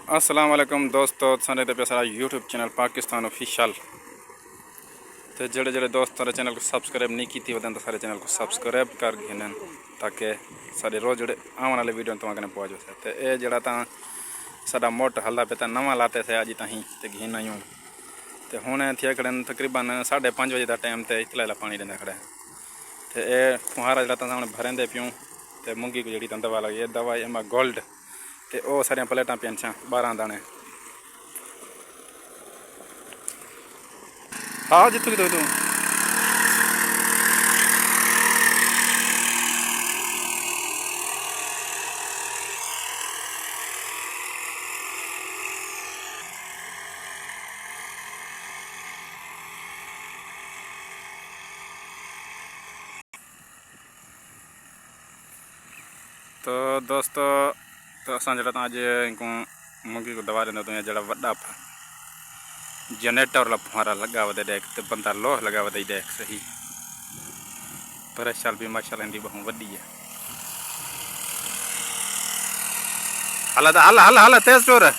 अस्सलाम वालेकुम दोस्तों, सारे पे सारा यूट्यूब चैनल पाकिस्तान ऑफिशियल। तो जेड़े जेड़े दोस्त सारे चैनल को सब्सक्राइब नहीं की वह तो सारे चैनल को सब्सक्राइब कर गिनन ताकि सारे रोज जोड़े आने वाले वीडियो तुम्हें पहुँच जाए। तो ये जरा साडा मोट हल्दा पे नवा लाते थे अज तहीं तो घिन आयूँ तो हूँ थे खड़े तकरीबन 5:30 बजे का टाइम तो इतला पानी देंगे खड़े। तो ये फुहारा जरा हम भरेंदे प्यूँ तो मूंगी को जी दवा लगी दवा एम गोल्ड तो वह सारिया प्लेटा पिन 12 दाने। हाँ जितू कितों तू तो दोस्तों तो अस जरा अज इनको मूंगी को दवा दें तो जरा वड्डा जनरेटर वाला फुहारा लगा वे देख तो बंदा लोह लगा वे देख सही पर शाल भी माशाल्लाह इनकी बहु वड्डी है। हला हला हला हला तेज चोर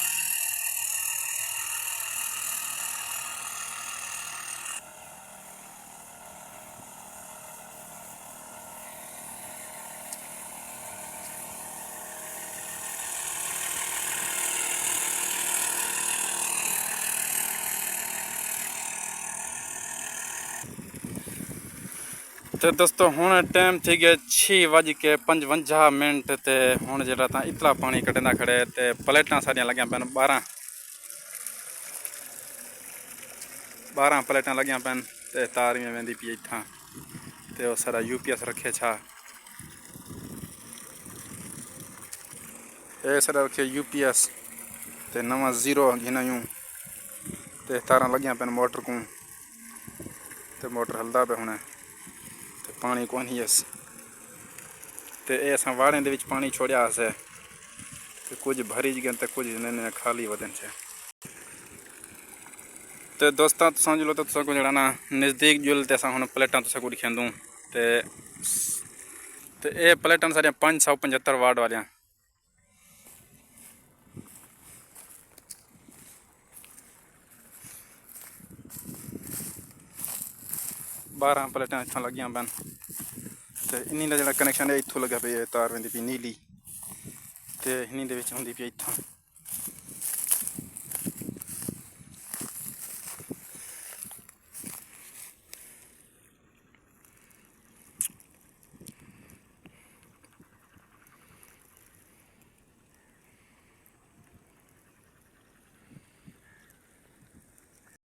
तो दोस्तों हूँ टाइम थी गया 6:55 तो हूँ जरा इतला पानी कटेंदा खड़े तो प्लेटा सारिया लगिया पैन 12 प्लेटा लगिया पैन तो तारियां वेंदी पी इतना तो सारा UPS रखे छा ये सारा रखे UPS तो नवा 0 घिनायूँ तो तारा लगिया पैन मोटर को तो मोटर हल्दा पे होने तो पानी कौन ही अस तो ये अस वाड़े दे विच पानी छोड़िया से तो कुछ भरी गए तो कुछ ने खाली वदन से। तो दोस्तों समझ लो तो को जरा ना नज़दीक जुल तो हम प्लेटा तुसा को दिखा दूँ तो ये प्लेटा सारिया 575 वाट वालिया 12 प्लेटा इतना लगिया पैन तो इन्हीं का जो कनैक्शन है इतों लगे पे तार वेंदी पी नीली तो इन्हीं होंगी पी इतना